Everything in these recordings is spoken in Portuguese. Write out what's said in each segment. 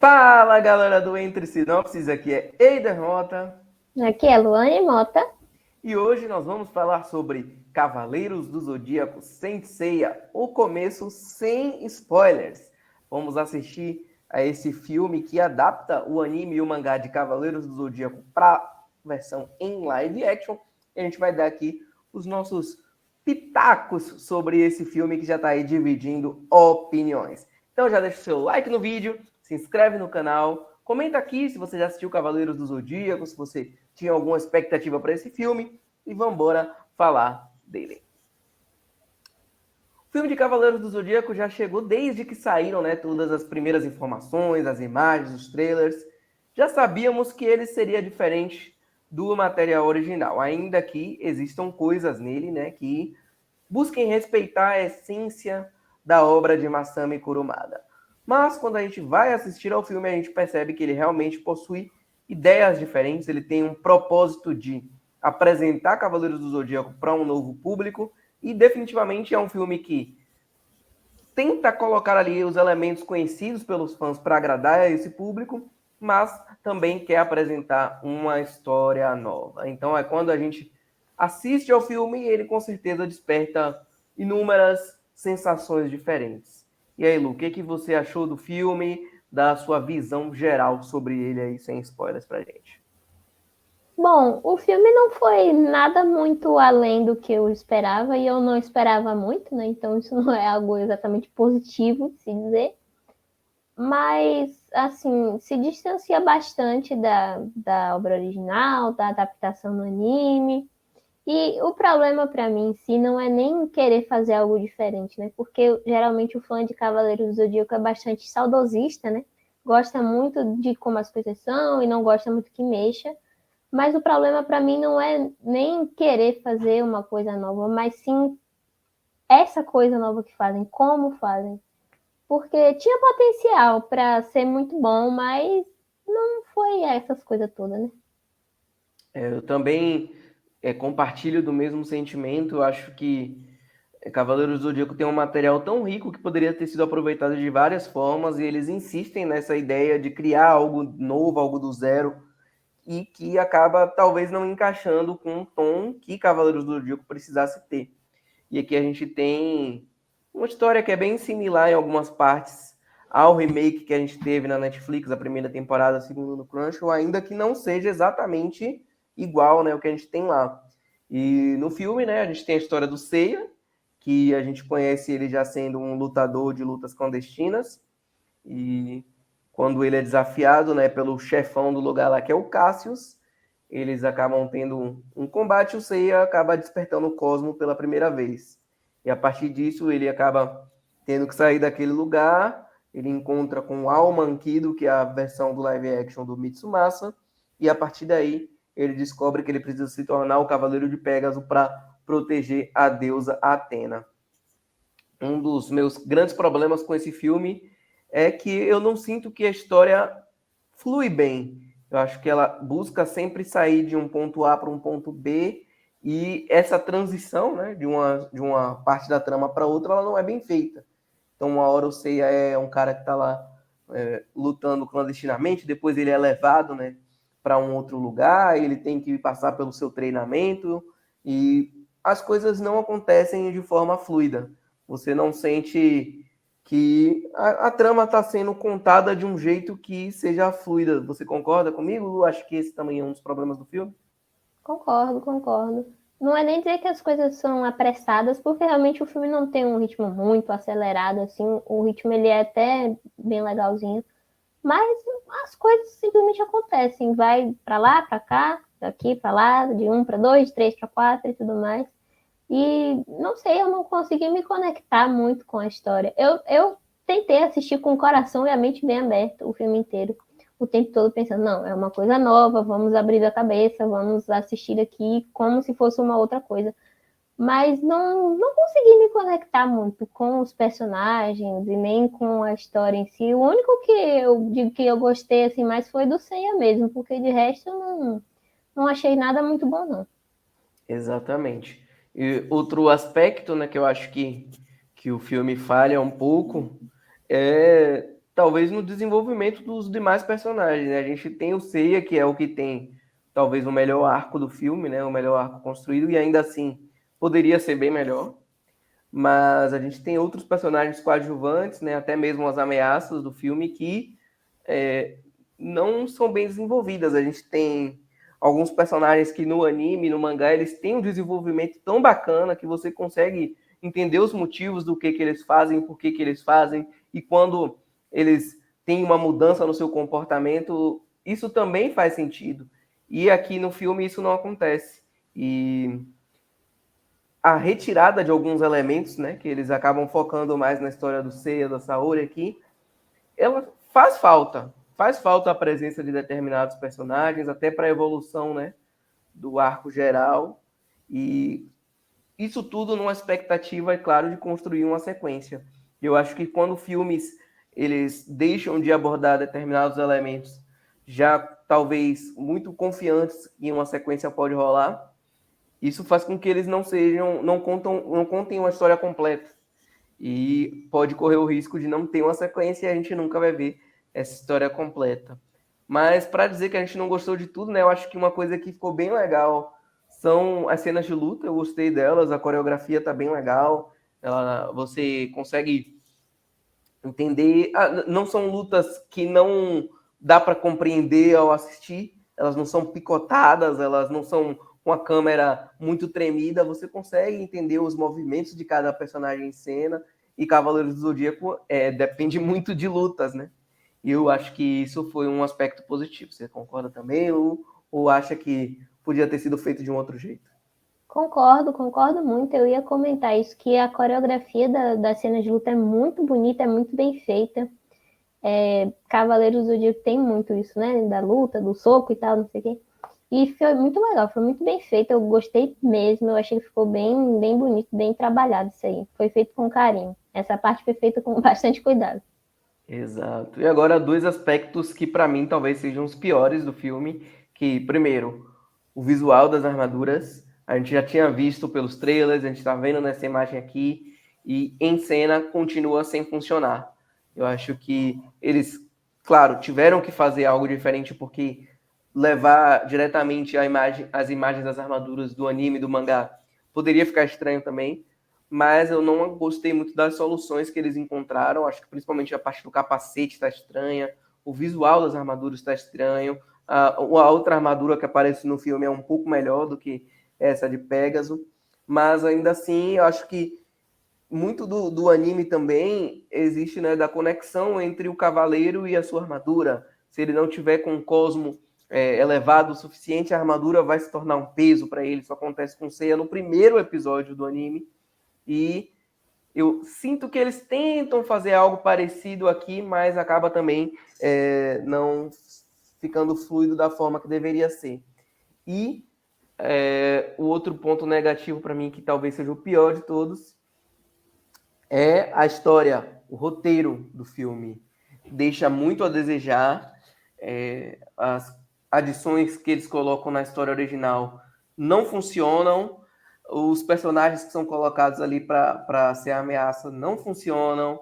Fala, galera do Entre Sinopses, aqui é Eider Mota Aqui é Luane Mota. e hoje nós vamos falar sobre Cavaleiros do Zodíaco Saint Seiya, o começo sem spoilers. Vamos assistir a esse filme que adapta o anime e o mangá de Cavaleiros do Zodíaco para versão em live action. E a gente vai dar aqui os nossos pitacos sobre esse filme que já está aí dividindo opiniões. Então já deixa o seu like no vídeo, se inscreve no canal, comenta aqui se você já assistiu Cavaleiros do Zodíaco, se você tinha alguma expectativa para esse filme e vamos embora falar dele. O filme de Cavaleiros do Zodíaco já chegou desde que saíram, né, todas as primeiras informações, as imagens, os trailers. Já sabíamos que ele seria diferente do material original, ainda que existam coisas nele, né, que busquem respeitar a essência da obra de Masami Kurumada. Mas quando a gente vai assistir ao filme, a gente percebe que ele realmente possui ideias diferentes, ele tem um propósito de apresentar Cavaleiros do Zodíaco para um novo público e definitivamente é um filme que tenta colocar ali os elementos conhecidos pelos fãs para agradar a esse público, mas também quer apresentar uma história nova. Então é quando a gente assiste ao filme e ele com certeza desperta inúmeras sensações diferentes. E aí, Lu, o que você achou do filme, da sua visão geral sobre ele aí, sem spoilers pra gente? Bom, o filme não foi nada muito além do que eu esperava e eu não esperava muito, né? Então isso não é algo exatamente positivo de se dizer. Mas, assim, se distancia bastante da obra original, da adaptação no anime. E o problema para mim em si não é nem querer fazer algo diferente, né? Porque geralmente o fã de Cavaleiros do Zodíaco é bastante saudosista, né? Gosta muito de como as coisas são e não gosta muito que mexa. Mas o problema para mim não é nem querer fazer uma coisa nova, mas sim essa coisa nova que fazem, como fazem. Porque tinha potencial para ser muito bom, mas não foi essas coisas todas, né? Eu também compartilho do mesmo sentimento. Eu acho que Cavaleiros do Zodíaco tem um material tão rico que poderia ter sido aproveitado de várias formas e eles insistem nessa ideia de criar algo novo, algo do zero e que acaba talvez não encaixando com o tom que Cavaleiros do Zodíaco precisasse ter. E aqui a gente tem uma história que é bem similar em algumas partes ao remake que a gente teve na Netflix, a primeira temporada, a segunda no Crunchyroll, ainda que não seja exatamente igual, né, o que a gente tem lá. E no filme, né, a gente tem a história do Seiya, que a gente conhece ele já sendo um lutador de lutas clandestinas, e quando ele é desafiado, né, pelo chefão do lugar lá, que é o Cassius, eles acabam tendo um combate, o Seiya acaba despertando o Cosmo pela primeira vez. E a partir disso, ele acaba tendo que sair daquele lugar, ele encontra com o Alman Kido, que é a versão do live action do Mitsumasa, e a partir daí ele descobre que ele precisa se tornar o Cavaleiro de Pégaso para proteger a deusa Atena. Um dos meus grandes problemas com esse filme é que eu não sinto que a história flui bem. Eu acho que ela busca sempre sair de um ponto A para um ponto B e essa transição, né, de uma parte da trama para outra, ela não é bem feita. Então, uma hora o Seiya é um cara que está lá lutando clandestinamente, depois ele é levado, né, para um outro lugar, ele tem que passar pelo seu treinamento e as coisas não acontecem de forma fluida. Você não sente que a trama está sendo contada de um jeito que seja fluida. Você concorda comigo? Acho que esse também é um dos problemas do filme. Concordo, concordo. Não é nem dizer que as coisas são apressadas, porque realmente o filme não tem um ritmo muito acelerado, assim, o ritmo ele é até bem legalzinho, mas as coisas simplesmente acontecem, vai para lá, para cá, daqui para lá, de um para dois, de três para quatro e tudo mais. E não sei, eu não consegui me conectar muito com a história. Eu tentei assistir com o coração e a mente bem aberta o filme inteiro, o tempo todo pensando, não, é uma coisa nova, vamos abrir a cabeça, vamos assistir aqui como se fosse uma outra coisa. Mas não consegui me conectar muito com os personagens e nem com a história em si. O único que eu digo que eu gostei assim mais foi do Seiya mesmo, porque de resto eu não achei nada muito bom, não. Exatamente. E outro aspecto, né, que eu acho que o filme falha um pouco é talvez no desenvolvimento dos demais personagens, né? A gente tem o Seiya, que é o que tem talvez o melhor arco do filme, né? O melhor arco construído, e ainda assim poderia ser bem melhor. Mas a gente tem outros personagens coadjuvantes, né? Até mesmo as ameaças do filme que não são bem desenvolvidas. A gente tem alguns personagens que no anime, no mangá, eles têm um desenvolvimento tão bacana que você consegue entender os motivos do que eles fazem, por que eles fazem, e quando eles têm uma mudança no seu comportamento, isso também faz sentido. E aqui no filme isso não acontece. E a retirada de alguns elementos, né, que eles acabam focando mais na história do Seiya, da Saori aqui, ela faz falta. Faz falta a presença de determinados personagens, até para a evolução, né, do arco geral. E isso tudo numa expectativa, é claro, de construir uma sequência. Eu acho que quando filmes eles deixam de abordar determinados elementos, já talvez muito confiantes que uma sequência pode rolar, isso faz com que eles não contem uma história completa. E pode correr o risco de não ter uma sequência e a gente nunca vai ver essa história completa. Mas para dizer que a gente não gostou de tudo, né? Eu acho que uma coisa que ficou bem legal são as cenas de luta. Eu gostei delas, a coreografia tá bem legal. Você consegue entender. Não são lutas que não dá para compreender ao assistir. Elas não são picotadas, elas não são com a câmera muito tremida. Você consegue entender os movimentos de cada personagem em cena. E Cavaleiros do Zodíaco depende muito de lutas, né? E eu acho que isso foi um aspecto positivo. Você concorda também, Lu? Ou acha que podia ter sido feito de um outro jeito? Concordo muito. Eu ia comentar isso, que a coreografia da cena de luta é muito bonita, é muito bem feita. Cavaleiros do Zodíaco tem muito isso, né? Da luta, do soco e tal, não sei o quê. E foi muito legal, foi muito bem feito. Eu gostei mesmo, eu achei que ficou bem, bem bonito, bem trabalhado isso aí. Foi feito com carinho. Essa parte foi feita com bastante cuidado. Exato. E agora dois aspectos que para mim talvez sejam os piores do filme, que primeiro, o visual das armaduras, a gente já tinha visto pelos trailers, a gente está vendo nessa imagem aqui e em cena continua sem funcionar. Eu acho que eles, claro, tiveram que fazer algo diferente porque levar diretamente as imagens das armaduras do anime, do mangá, poderia ficar estranho também, mas eu não gostei muito das soluções que eles encontraram. Acho que principalmente a parte do capacete está estranha, o visual das armaduras está estranho. A outra armadura que aparece no filme é um pouco melhor do que essa de Pégaso, mas ainda assim eu acho que muito do anime também existe, né, da conexão entre o cavaleiro e a sua armadura. Se ele não tiver com o cosmo elevado o suficiente, a armadura vai se tornar um peso para ele. Isso acontece com Seiya no primeiro episódio do anime. E eu sinto que eles tentam fazer algo parecido aqui, mas acaba também não ficando fluido da forma que deveria ser. E o outro ponto negativo para mim, que talvez seja o pior de todos, é a história, o roteiro do filme. Deixa muito a desejar. As adições que eles colocam na história original não funcionam. Os personagens que são colocados ali para ser ameaça não funcionam.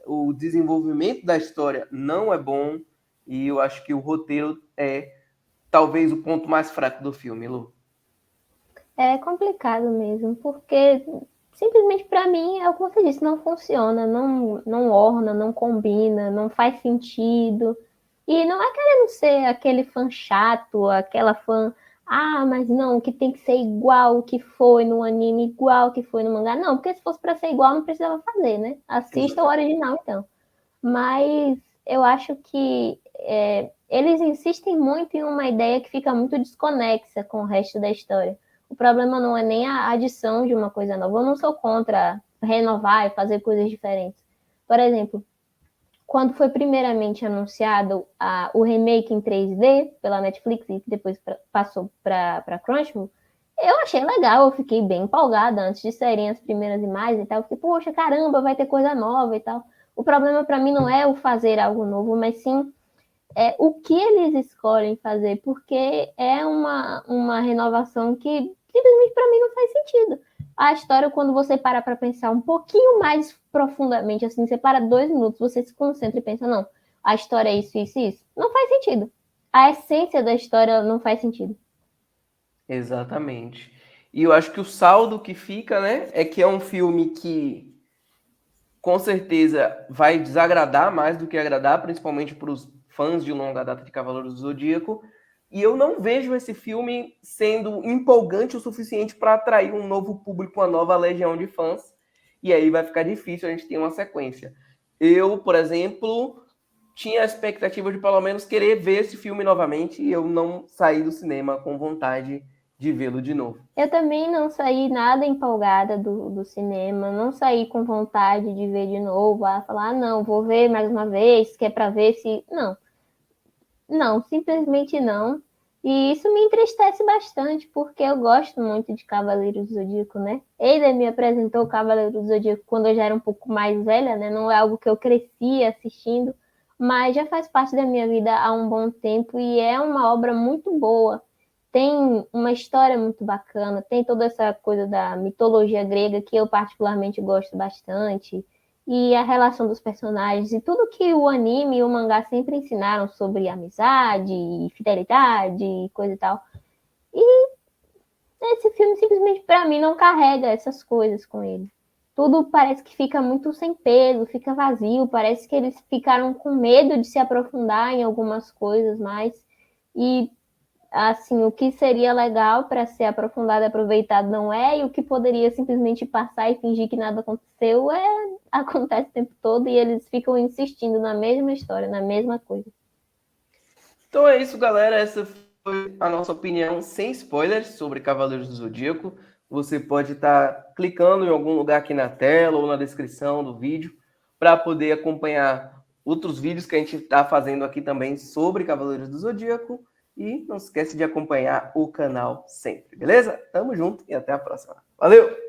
O desenvolvimento da história não é bom. E eu acho que o roteiro é talvez o ponto mais fraco do filme, Lu. É complicado mesmo, porque simplesmente para mim é o que você disse, não funciona, não orna, não combina, não faz sentido. E não é querendo ser aquele fã chato, aquela fã, mas não, que tem que ser igual o que foi no anime, igual o que foi no mangá. Não, porque se fosse para ser igual, não precisava fazer, né? Assista o original, então. Mas eu acho que eles insistem muito em uma ideia que fica muito desconexa com o resto da história. O problema não é nem a adição de uma coisa nova. Eu não sou contra renovar e fazer coisas diferentes. Por exemplo, quando foi primeiramente anunciado o remake em 3D pela Netflix e depois passou para Crunchyroll, eu achei legal, eu fiquei bem empolgada antes de saírem as primeiras imagens e tal. Eu fiquei, poxa, caramba, vai ter coisa nova e tal. O problema para mim não é o fazer algo novo, mas sim o que eles escolhem fazer, porque é uma renovação que simplesmente para mim não faz sentido. A história, quando você para pensar um pouquinho mais profundamente, assim, você para 2 minutos, você se concentra e pensa, não, a história é isso, isso, isso. Não faz sentido. A essência da história não faz sentido. Exatamente. E eu acho que o saldo que fica, né, é que é um filme que com certeza vai desagradar mais do que agradar, principalmente para os fãs de longa data de Cavaleiros do Zodíaco. E eu não vejo esse filme sendo empolgante o suficiente para atrair um novo público, uma nova legião de fãs. E aí vai ficar difícil a gente ter uma sequência. Eu, por exemplo, tinha a expectativa de pelo menos querer ver esse filme novamente e eu não saí do cinema com vontade de vê-lo de novo. Eu também não saí nada empolgada do cinema, não saí com vontade de ver de novo, falar, não, vou ver mais uma vez, que é para ver se... Não, simplesmente não. E isso me entristece bastante, porque eu gosto muito de Cavaleiros do Zodíaco, né? Ele me apresentou Cavaleiros do Zodíaco quando eu já era um pouco mais velha, né? Não é algo que eu cresci assistindo, mas já faz parte da minha vida há um bom tempo e é uma obra muito boa. Tem uma história muito bacana, tem toda essa coisa da mitologia grega que eu particularmente gosto bastante, e a relação dos personagens, e tudo que o anime e o mangá sempre ensinaram sobre amizade, fidelidade e coisa e tal. E esse filme simplesmente para mim não carrega essas coisas com ele. Tudo parece que fica muito sem peso, fica vazio, parece que eles ficaram com medo de se aprofundar em algumas coisas mais. E assim, o que seria legal para ser aprofundado e aproveitado não é, e o que poderia simplesmente passar e fingir que nada aconteceu acontece o tempo todo e eles ficam insistindo na mesma história, na mesma coisa. Então é isso, galera. Essa foi a nossa opinião sem spoilers sobre Cavaleiros do Zodíaco. Você pode estar clicando em algum lugar aqui na tela ou na descrição do vídeo para poder acompanhar outros vídeos que a gente está fazendo aqui também sobre Cavaleiros do Zodíaco. E não se esquece de acompanhar o canal sempre, beleza? Tamo junto e até a próxima. Valeu!